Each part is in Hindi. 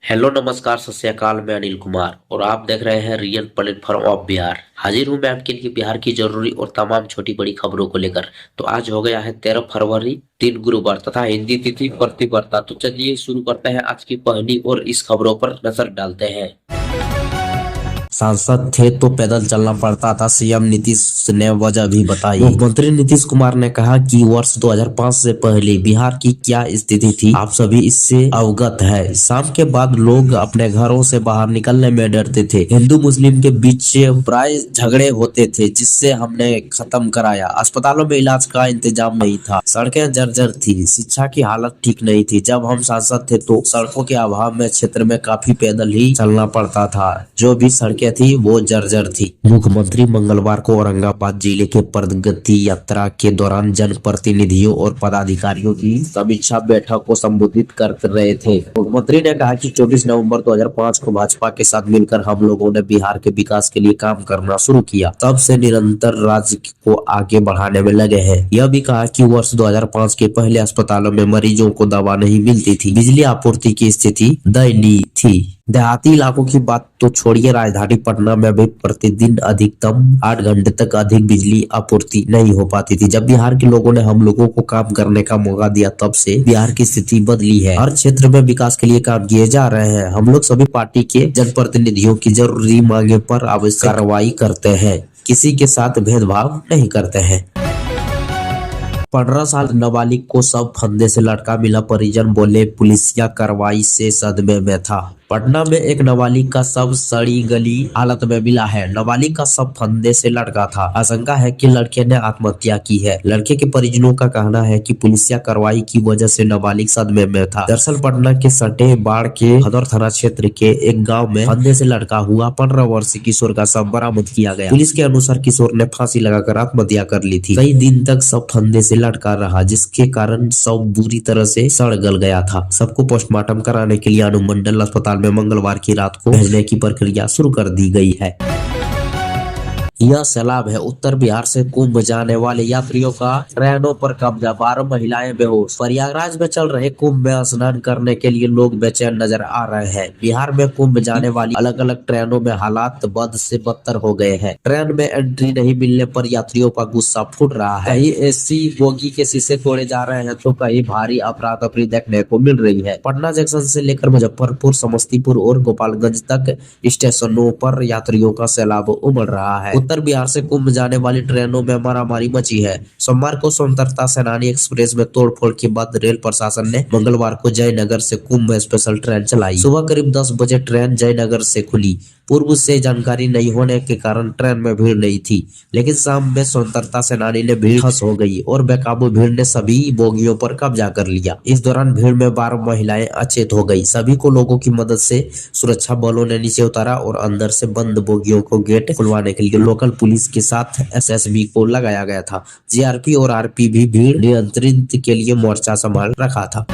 हेलो नमस्कार सत श्री अकाल। मैं अनिल कुमार और आप देख रहे हैं रियल प्लेटफॉर्म ऑफ बिहार। हाजिर हूं मैं आपके लिए बिहार की जरूरी और तमाम छोटी बड़ी खबरों को लेकर। तो आज हो गया है 13 फरवरी, दिन गुरुवार तथा हिंदी तिथि प्रतिपदा। तो चलिए शुरू करते हैं आज की पहली और इस खबरों पर नजर डालते हैं। सांसद थे तो पैदल चलना पड़ता था, सीएम नीतीश ने वजह भी बताई। मुख्यमंत्री नीतीश कुमार ने कहा कि वर्ष 2005 से पहले बिहार की क्या स्थिति थी, आप सभी इससे अवगत है। शाम के बाद लोग अपने घरों से बाहर निकलने में डरते थे। हिंदू मुस्लिम के बीच प्राय झगड़े होते थे, जिससे हमने खत्म कराया। अस्पतालों में इलाज का इंतजाम नहीं था, सड़कें जर्जर थी, शिक्षा की हालत ठीक नहीं थी। जब हम सांसद थे तो सड़कों के अभाव में क्षेत्र में काफी पैदल ही चलना पड़ता था। जो भी सड़कें थी वो जर्जर थी। मुख्यमंत्री मंगलवार को औरंगाबाद जिले के प्रगति यात्रा के दौरान जनप्रतिनिधियों और पदाधिकारियों की समीक्षा बैठक को संबोधित कर रहे थे। मुख्यमंत्री ने कहा कि 24 नवंबर 2005 को भाजपा के साथ मिलकर हम लोगों ने बिहार के विकास के लिए काम करना शुरू किया। तब से निरंतर राज्य को आगे बढ़ाने में लगे हैं। यह भी कहा कि वर्ष 2005 के पहले अस्पतालों में मरीजों को दवा नहीं मिलती थी, बिजली आपूर्ति की स्थिति दयनीय थी। देहाती इलाकों की बात तो छोड़िए, राजधानी पटना में भी प्रतिदिन अधिकतम 8 घंटे तक अधिक बिजली आपूर्ति नहीं हो पाती थी। जब बिहार के लोगों ने हम लोगों को काम करने का मौका दिया, तब से बिहार की स्थिति बदली है। हर क्षेत्र में विकास के लिए काम किए जा रहे हैं। हम लोग सभी पार्टी के जनप्रतिनिधियों की जरूरी मांगे पर आवश्यक कार्रवाई करते हैं, किसी के साथ भेदभाव नहीं करते हैं। 15 साल नाबालिग को सब फंदे से लटका मिला, परिजन बोले पुलिसिया कार्रवाई से सदमे में था। पटना में एक नाबालिग का शव सड़ी गली हालत में मिला है। नाबालिग का शव फंदे से लटका था। आशंका है कि लड़के ने आत्महत्या की है। लड़के के परिजनों का कहना है कि पुलिसिया कार्रवाई की वजह से नाबालिग सदमे में था। दरअसल पटना के सटे बाढ़ के हदौर थाना क्षेत्र के एक गाँव में फंदे से लटका हुआ 15 वर्षीय किशोर का शव बरामद किया गया। पुलिस के अनुसार किशोर ने फांसी लगाकर आत्महत्या कर ली थी। कई दिन तक शव फंदे से लटका रहा, जिसके कारण शव बुरी तरह से सड़ गल गया था। सबको पोस्टमार्टम कराने के लिए अनुमंडल अस्पताल में मंगलवार की रात को भेजने की प्रक्रिया शुरू कर दी गई है। यह सैलाब है। उत्तर बिहार से कुंभ जाने वाले यात्रियों का ट्रेनों पर कब्जा, 12 महिलाएं बेहोश। प्रयागराज में चल रहे कुंभ में स्नान करने के लिए लोग बेचैन नजर आ रहे हैं। बिहार में कुंभ जाने वाली अलग अलग ट्रेनों में हालात बद से बदतर हो गए हैं। ट्रेन में एंट्री नहीं मिलने पर यात्रियों का गुस्सा फूट रहा है। कहीं एसी बोगी के शीशे तोड़े जा रहे हैं तो कहीं भारी अफरा तफरी देखने को मिल रही है। पटना जंक्शन से लेकर मुजफ्फरपुर, समस्तीपुर और गोपालगंज तक स्टेशनों पर यात्रियों का सैलाब उमड़ रहा है। उत्तर बिहार से कुंभ जाने वाली ट्रेनों में मारामारी मची है। सोमवार को स्वतंत्रता सेनानी एक्सप्रेस में तोड़फोड़ के बाद रेल प्रशासन ने मंगलवार को जयनगर से कुंभ स्पेशल ट्रेन चलाई। सुबह करीब 10 बजे ट्रेन जयनगर से खुली। पूर्व से जानकारी नहीं होने के कारण ट्रेन में भीड़ नहीं थी, लेकिन शाम में स्वतंत्रता सेनानी ने भीड़ खस हो गई और बेकाबू भीड़ ने सभी बोगियों पर कब्जा कर लिया। इस दौरान भीड़ में 12 महिलाएं अचेत हो गई। सभी को लोगों की मदद से सुरक्षा बलों ने नीचे उतारा और अंदर से बंद बोगियों को गेट खुलवाने के लिए लोकल पुलिस के साथ एसएसबी को लगाया गया था। जीआरपी और आरपी भी भीड़ नियंत्रित के लिए मोर्चा संभाल रखा था।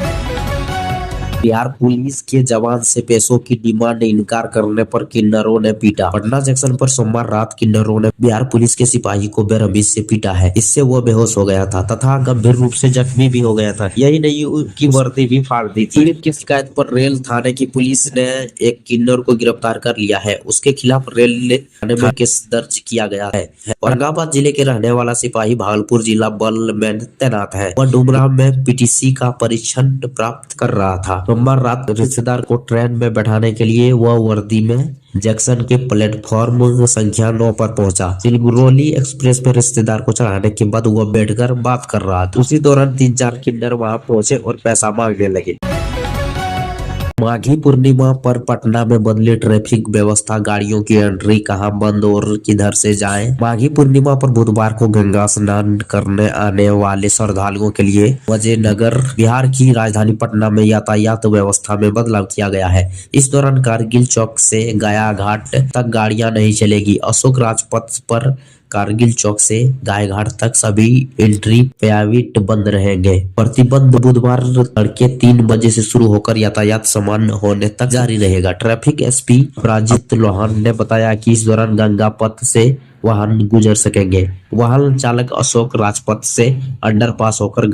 बिहार पुलिस के जवान से पैसों की डिमांड इनकार करने पर किन्नरों ने पीटा। पटना जंक्शन पर सोमवार रात किन्नरों ने बिहार पुलिस के सिपाही को बेरहमी से पीटा है। इससे वो बेहोश हो गया था तथा गंभीर रूप से जख्मी भी हो गया था। यही नहीं, उसकी वर्दी भी फाड़ दी थी। पीड़ित की शिकायत पर रेल थाने की पुलिस ने एक किन्नर को गिरफ्तार कर लिया है। उसके खिलाफ रेल थाने में केस दर्ज किया गया है। औरंगाबाद जिले के रहने वाला सिपाही भागलपुर जिला बल में तैनात है। वह डुमराव में पीटीसी का परीक्षण प्राप्त कर रहा था। सोमवार रात रिश्तेदार को ट्रेन में बैठाने के लिए वह वर्दी में जंक्शन के प्लेटफॉर्म संख्या 9 पर पहुंचा। सिलगुरोली एक्सप्रेस में रिश्तेदार को चढ़ाने के बाद वह बैठकर बात कर रहा था। उसी दौरान 3-4 किन्नर वहां पहुंचे और पैसा मांगने लगे। माघी पूर्णिमा पर पटना में बदली ट्रैफिक व्यवस्था, गाड़ियों की एंट्री कहां बंद और किधर से जाएं। माघी पूर्णिमा पर बुधवार को गंगा स्नान करने आने वाले श्रद्धालुओं के लिए विजयनगर बिहार की राजधानी पटना में यातायात व्यवस्था में बदलाव किया गया है। इस दौरान कारगिल चौक से गया घाट तक गाड़ियां नहीं चलेगी। अशोक राजपथ पर कारगिल चौक से गाय घाट तक सभी एंट्री प्याविट बंद रहेंगे। प्रतिबंध बुधवार तड़के 3 बजे से शुरू होकर यातायात सामान्य होने तक जारी रहेगा। ट्रैफिक एसपी अपराजित लोहान ने बताया कि इस दौरान गंगा पथ से वाहन गुजर सकेंगे। वाहन चालक अशोक राजपथ से अंडरपास होकर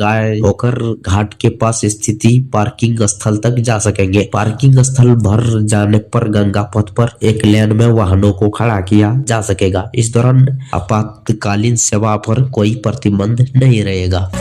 घाट के पास स्थित पार्किंग स्थल तक जा सकेंगे। पार्किंग स्थल भर जाने पर गंगा पथ पर एक लेन में वाहनों को खड़ा किया जा सकेगा। इस दौरान आपातकालीन सेवा पर कोई प्रतिबंध नहीं रहेगा।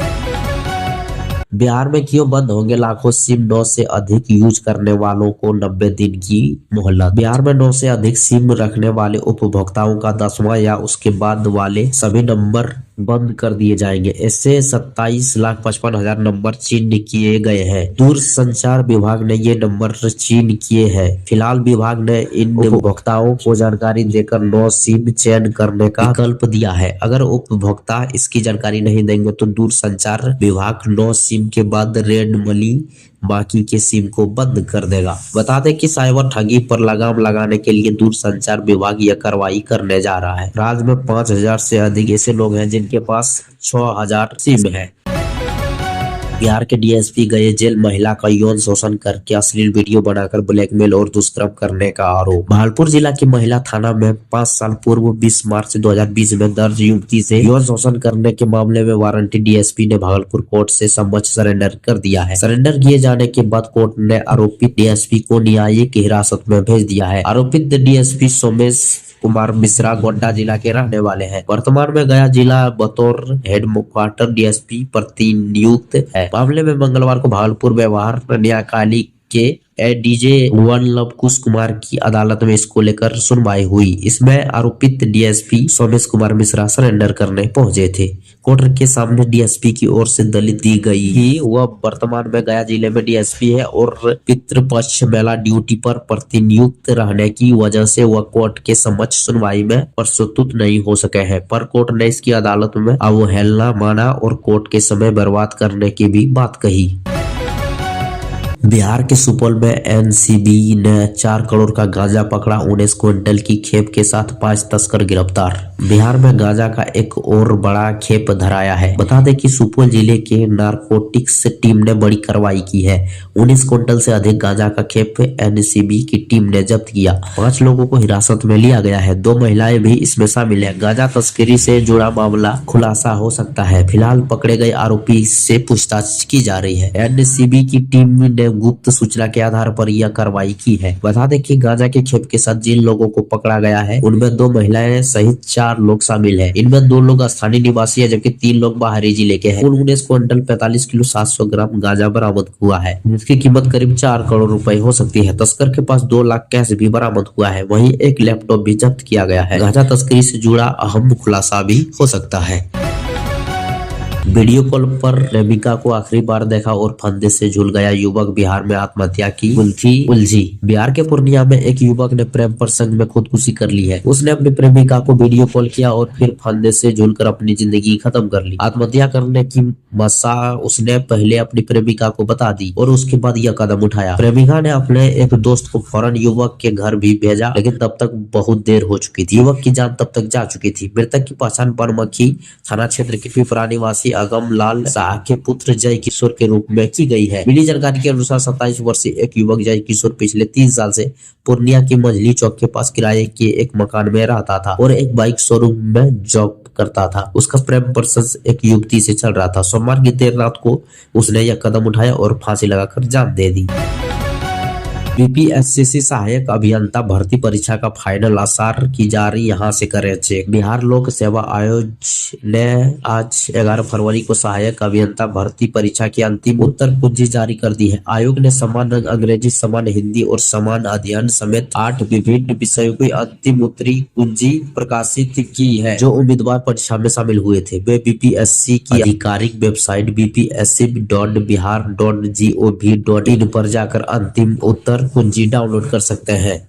बिहार में क्यों बंद होंगे लाखों सिम? 9 से अधिक यूज करने वालों को 90 दिन की मोहलत। बिहार में 9 से अधिक सिम रखने वाले उपभोक्ताओं का 10वां या उसके बाद वाले सभी नंबर बंद कर दिए जाएंगे। इससे 27,55,000 नंबर चिन्ह किए गए हैं। दूरसंचार विभाग ने ये नंबर चिन्ह किए हैं। फिलहाल विभाग ने इन उपभोक्ताओं को जानकारी देकर 9 सिम चयन करने का विकल्प दिया है। अगर उपभोक्ता इसकी जानकारी नहीं देंगे तो दूरसंचार विभाग 9 सिम के बाद रेंडमली बाकी के सिम को बंद कर देगा। बता दें कि साइबर ठगी पर लगाम लगाने के लिए दूरसंचार विभाग यह कार्रवाई करने जा रहा है। राज्य में 5,000 से अधिक ऐसे लोग हैं जिनके पास 6,000 सिम है। बिहार के डीएसपी गए जेल। महिला का यौन शोषण करके अश्लील वीडियो बनाकर ब्लैकमेल और दुष्कर्म करने का आरोप। भागलपुर जिला की महिला थाना में 5 साल पूर्व 20 मार्च 2020 में दर्ज युवती से यौन शोषण करने के मामले में वारंटी डीएसपी ने भागलपुर कोर्ट से समक्ष सरेंडर कर दिया है। सरेंडर किए जाने के बाद कोर्ट ने आरोपित डीएसपी को न्यायिक हिरासत में भेज दिया है। आरोपित डीएसपी सोमेश कुमार मिश्रा गोड्डा जिला के रहने वाले हैं। वर्तमान में गया जिला बतौर हेडक्वार्टर डीएसपी प्रतिनियुक्त है। मामले में मंगलवार को भागलपुर व्यवहार न्यायालय के एडीजे वन लवकुश कुमार की अदालत में इसको लेकर सुनवाई हुई। इसमें आरोपित डीएसपी सोमेश कुमार मिश्रा सरेंडर करने पहुंचे थे। कोर्ट के सामने डीएसपी की ओर से दलील दी गई कि वह वर्तमान में गया जिले में डीएसपी है और पितृपक्ष मेला ड्यूटी पर प्रतिनियुक्त रहने की वजह से वह कोर्ट के समक्ष सुनवाई में प्रस्तुत नहीं हो सके हैं। पर कोर्ट ने इसकी अदालत में अवहेलना माना और कोर्ट के समय बर्बाद करने की भी बात कही। बिहार के सुपौल में एनसीबी ने 4 करोड़ का गांजा पकड़ा। 19 क्विंटल की खेप के साथ 5 तस्कर गिरफ्तार। बिहार में गांजा का एक और बड़ा खेप धराया है। बता दें कि सुपौल जिले के नारकोटिक्स टीम ने बड़ी कार्रवाई की है। 19 क्विंटल से अधिक गांजा का खेप एनसीबी की टीम ने जब्त किया। 5 लोगों को हिरासत में लिया गया है। 2 महिलाएं भी इसमें शामिल है। गांजा तस्करी से जुड़ा मामला खुलासा हो सकता है। फिलहाल पकड़े गए आरोपी से पूछताछ की जा रही है। एनसीबी की टीम ने गुप्त सूचना के आधार पर यह कार्रवाई की है। बता दें कि गांजा के खेप के साथ जिन लोगों को पकड़ा गया है उनमें 2 महिलाएं सहित 4 लोग शामिल हैं। इनमें 2 लोग स्थानीय निवासी है जबकि 3 लोग बाहरी जिले के हैं। 19 क्विंटल 45 किलो 700 ग्राम गांजा बरामद हुआ है जिसकी कीमत करीब 4 करोड़ रुपए हो सकती है। तस्कर के पास 2 लाख कैश भी बरामद हुआ है। वहीं एक लैपटॉप भी जब्त किया गया है। गांजा तस्करी से जुड़ा अहम खुलासा भी हो सकता है। वीडियो कॉल पर प्रेमिका को आखिरी बार देखा और फंदे से झूल गया युवक। बिहार में आत्महत्या की उलझी। बिहार के पूर्णिया में एक युवक ने प्रेम प्रसंग में खुदकुशी कर ली है। उसने अपनी प्रेमिका को वीडियो कॉल किया और फिर फंदे से झूलकर अपनी जिंदगी खत्म कर ली। आत्महत्या करने की मशा उसने पहले अपनी प्रेमिका को बता दी और उसके बाद यह कदम उठाया। प्रेमिका ने अपने एक दोस्त को फौरन युवक के घर भी भेजा लेकिन तब तक बहुत देर हो चुकी थी। युवक की जान तब तक जा चुकी थी। मृतक की पहचान बनमखी थाना क्षेत्र के पिपरा निवासी अगम लाल शाह के पुत्र जय किशोर के रूप में की गई है। मिली जानकारी के अनुसार 27 वर्षीय एक युवक जय किशोर पिछले 3 साल से पूर्णिया के मझली चौक के पास किराए के एक मकान में रहता था और एक बाइक शोरूम में जॉब करता था। उसका प्रेम प्रसंग एक युवती से चल रहा था। सोमवार की देर रात को उसने यह कदम उठाया और फांसी लगाकर जान दे दी। बीपीएससी सहायक अभियंता भर्ती परीक्षा का फाइनल आसार की जा रही, यहाँ से करें चेक। बिहार लोक सेवा आयोग ने आज 11 फरवरी को सहायक अभियंता भर्ती परीक्षा की अंतिम उत्तर कुंजी जारी कर दी है। आयोग ने समान अंग्रेजी, समान हिंदी और समान अध्ययन समेत 8 विभिन्न विषयों की अंतिम उत्तरी कुंजी प्रकाशित की है। जो उम्मीदवार परीक्षा में शामिल हुए थे वे बीपीएससी की आधिकारिक वेबसाइट bpsc.bihar.gov.in पर जाकर अंतिम उत्तर कुंजी डाउनलोड कर सकते हैं।